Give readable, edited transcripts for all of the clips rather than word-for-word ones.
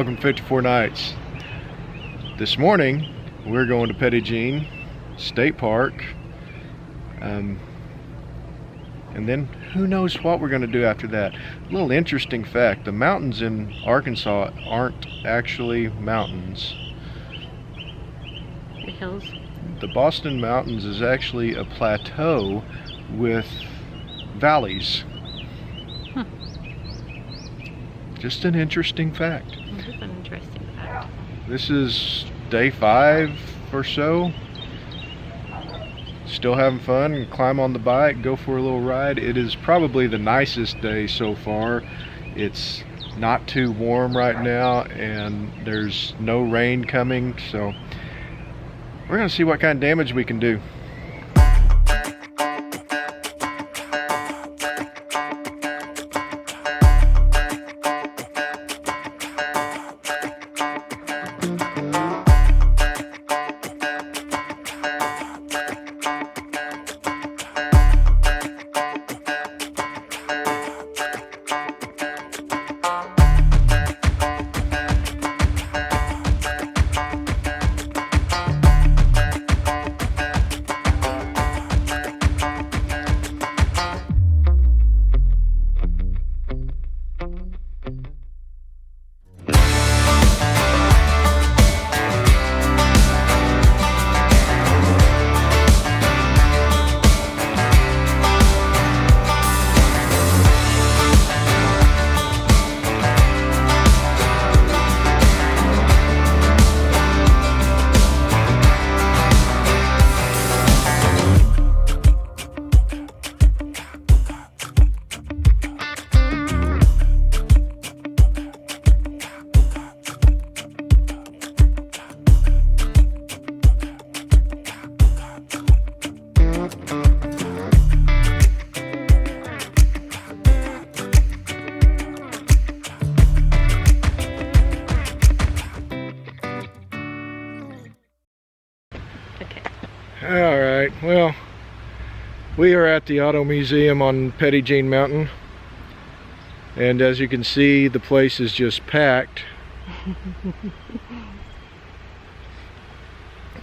welcome to 54 Nights. This morning we're going to Petit Jean State Park, and then who knows what we're going to do after that. A little interesting fact, the mountains in Arkansas aren't actually mountains. The hills? The Boston Mountains is actually a plateau with valleys. Just an interesting fact. This is an interesting fact. This is day 5 or so. Still having fun. Climb on the bike, go for a little ride. It is probably the nicest day so far. It's not too warm right now and there's no rain coming, so we're gonna see what kind of damage we can do. Alright, well, we are at the Auto Museum on Petit Jean Mountain, and as you can see, the place is just packed.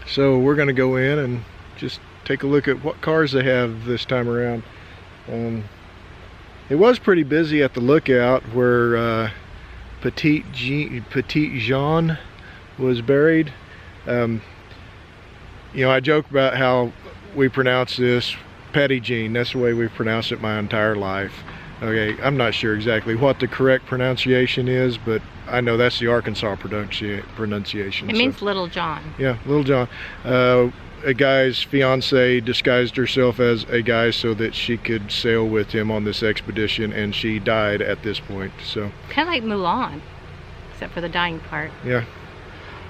So we're going to go in and just take a look at what cars they have this time around. It was pretty busy at the lookout where Petit Jean was buried. You know, I joke about how we pronounce this Petit Jean. That's the way we've pronounced it my entire life. Okay, I'm not sure exactly what the correct pronunciation is, but I know that's the Arkansas pronunciation. It means Little John. Yeah, Little John. A guy's fiance disguised herself as a guy so that she could sail with him on this expedition, and she died at this point. So kind of like Mulan, except for the dying part. Yeah.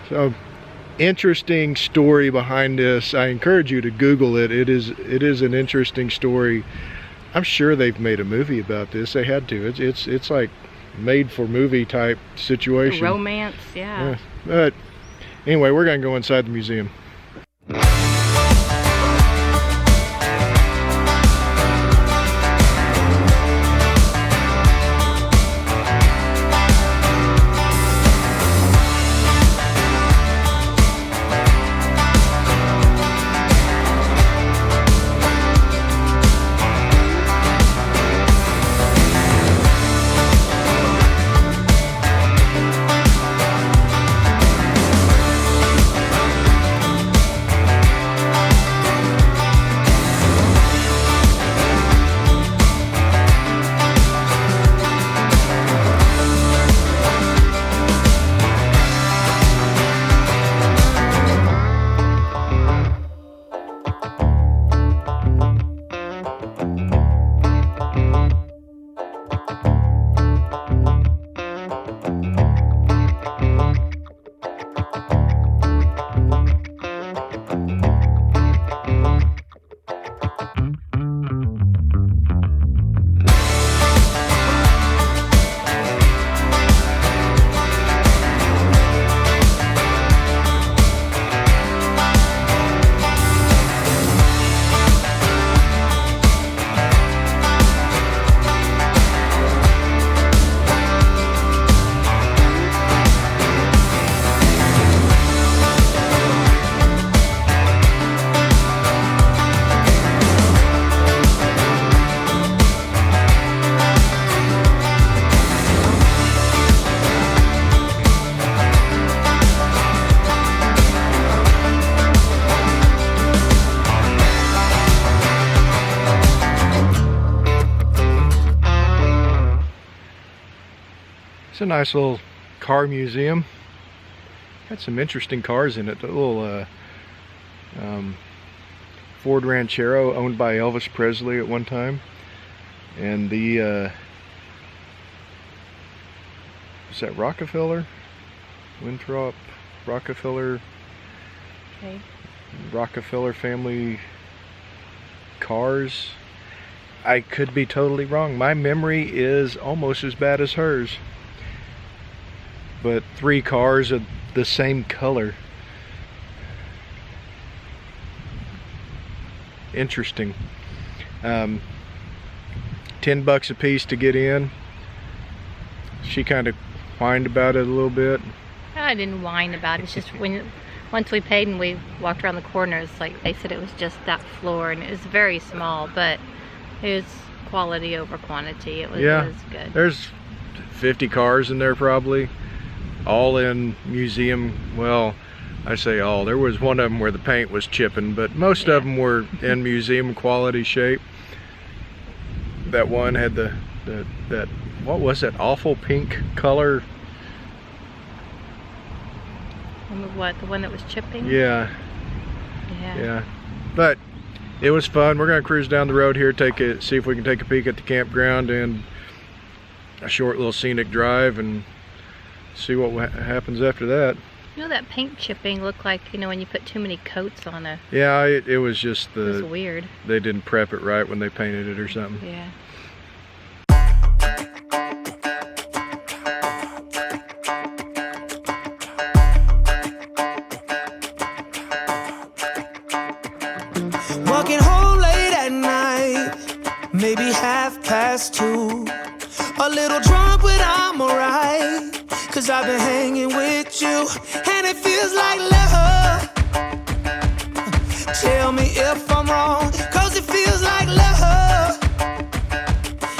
So interesting story behind this. I encourage you to Google it. It is an interesting story. I'm sure they've made a movie about this. They had to. It's like made for movie type situation. Romance, yeah. But anyway, we're gonna go inside the museum. It's a nice little car museum. Got some interesting cars in it. The little Ford Ranchero owned by Elvis Presley at one time. And the is that Rockefeller? Winthrop Rockefeller. Okay. Rockefeller family cars. I could be totally wrong. My memory is almost as bad as hers. But 3 cars of the same color. Interesting. $10 a piece to get in. She kind of whined about it a little bit. I didn't whine about it. It's just once we paid and we walked around the corners, like they said, it was just that floor, and it was very small, but it was quality over quantity. It was good. There's 50 cars in there probably, all in museum. Well, I say all. There was one of them where the paint was chipping, but most of them were in museum quality shape. That one had that what was that awful pink color? What, the one that was chipping? Yeah. But it was fun. We're gonna cruise down the road here, see if we can take a peek at the campground and a short little scenic drive, and see what happens after that. You know, that paint chipping looked like, you know, when you put too many coats on a... Yeah, it was just it was weird. They didn't prep it right when they painted it or something. Yeah. Walking home late at night, maybe 2:30. A little drunk, but I'm alright, 'cause I've been hanging with you, and it feels like love. Tell me if I'm wrong, 'cause it feels like love.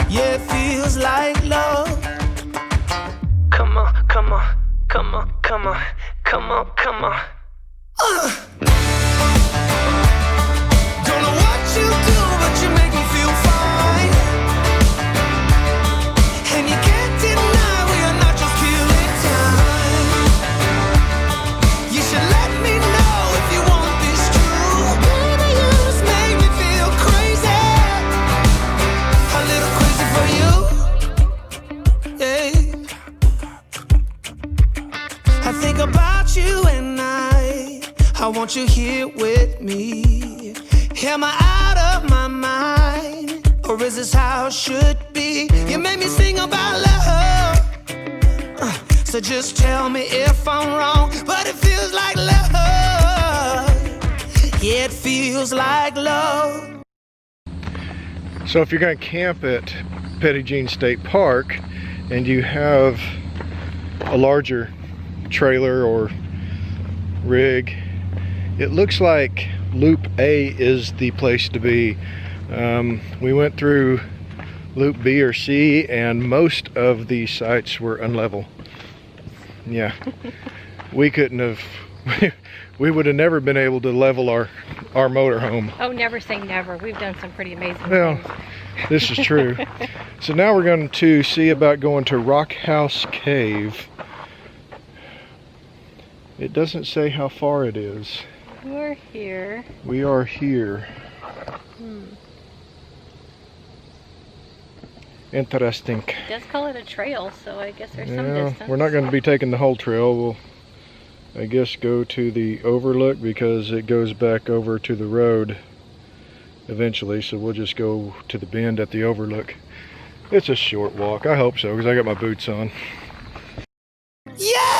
Yeah, it feels like love. Come on, come on, come on, come on, come on, come on. Don't know what you do, but you make me feel fine. And you can't deny we are not just killing time. You should let me know if you want this true. Baby, you just make me feel crazy. A little crazy for you. Yeah. I think about you and I want you here with me. Am I out of my mind, or is this how it should be? You made me sing about love, so just tell me if I'm wrong, but it feels like love. Yeah, it feels like love. So if you're going to camp at Petit Jean State Park and you have a larger trailer or rig, it looks like Loop A is the place to be. We went through Loop B or C, and most of the sites were unlevel. Yeah, we couldn't have. We would have never been able to level our motorhome. Oh, never say never. We've done some pretty amazing Well, things. this is true. So now we're going to see about going to Rock House Cave. It doesn't say how far it is. We're here. We are here. Interesting. It does call it a trail, so I guess there's some Yeah, distance. we're not going to be taking the whole trail. We'll, I guess, go to the overlook because it goes back over to the road eventually. So we'll just go to the bend at the overlook. It's a short walk. I hope so, because I got my boots on. Yeah!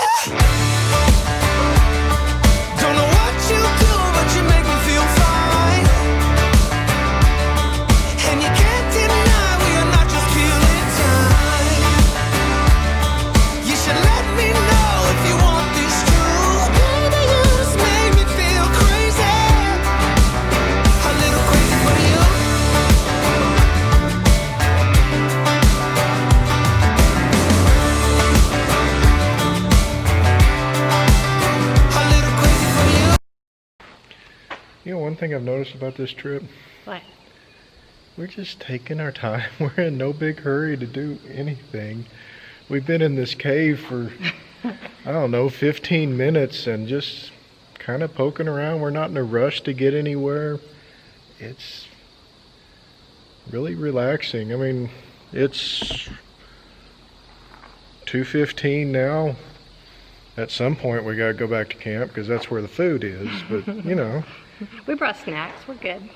Don't know what you do, but you make me feel fine. And you can't deny we are not just killing time. You should let me know if you want this true. Baby, you just make me feel crazy. A little crazy for you. You know, one thing I've noticed about this trip, What? we're just taking our time. We're in no big hurry to do anything. We've been in this cave for, I don't know, 15 minutes and just kind of poking around. We're not in a rush to get anywhere. It's really relaxing. I mean, it's 2:15 now. At some point we gotta go back to camp because that's where the food is, but you know. We brought snacks, we're good.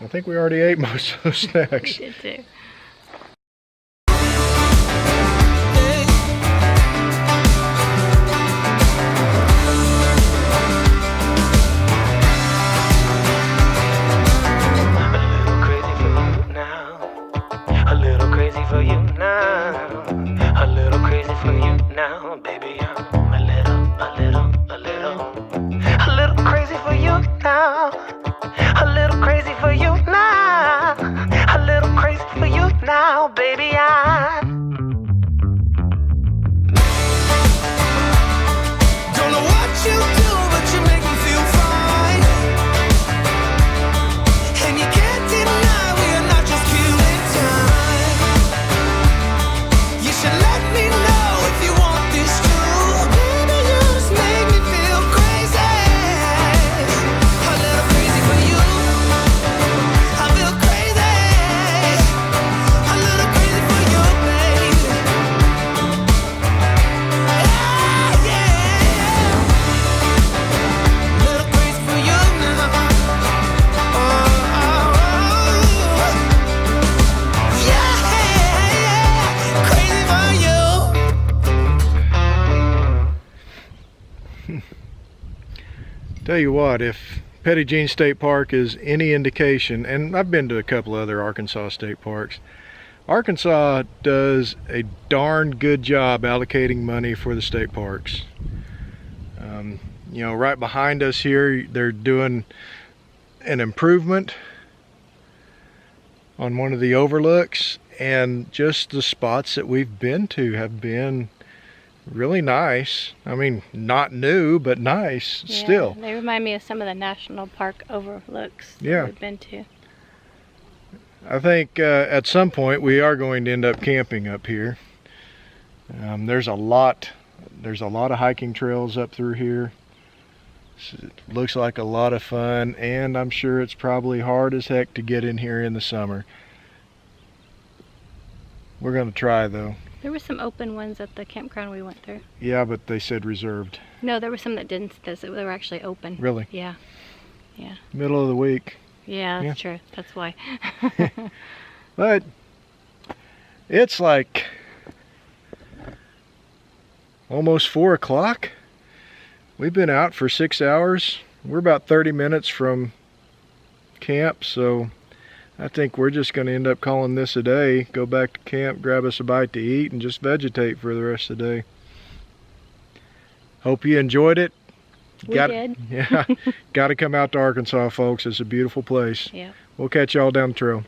I think we already ate most of those snacks. We did too. Tell you what, if Petit Jean State Park is any indication, and I've been to a couple other Arkansas state parks, Arkansas does a darn good job allocating money for the state parks. You know, right behind us here, they're doing an improvement on one of the overlooks, and just the spots that we've been to have been really nice. I mean, not new, but nice still. They remind me of some of the national park overlooks that we've been to. I think at some point we are going to end up camping up here. There's a lot of hiking trails up through here. It looks like a lot of fun, and I'm sure it's probably hard as heck to get in here in the summer. We're going to try though. There were some open ones at the campground we went through. Yeah, but they said reserved. No, there were some that didn't. They were actually open. Really? Yeah. Yeah. Middle of the week. Yeah, that's true. That's why. But it's like almost 4 o'clock. We've been out for 6 hours. We're about 30 minutes from camp, so I think we're just going to end up calling this a day. Go back to camp, grab us a bite to eat, and just vegetate for the rest of the day. Hope you enjoyed it. We did. Yeah, got to come out to Arkansas, folks. It's a beautiful place. Yeah. We'll catch y'all down the trail.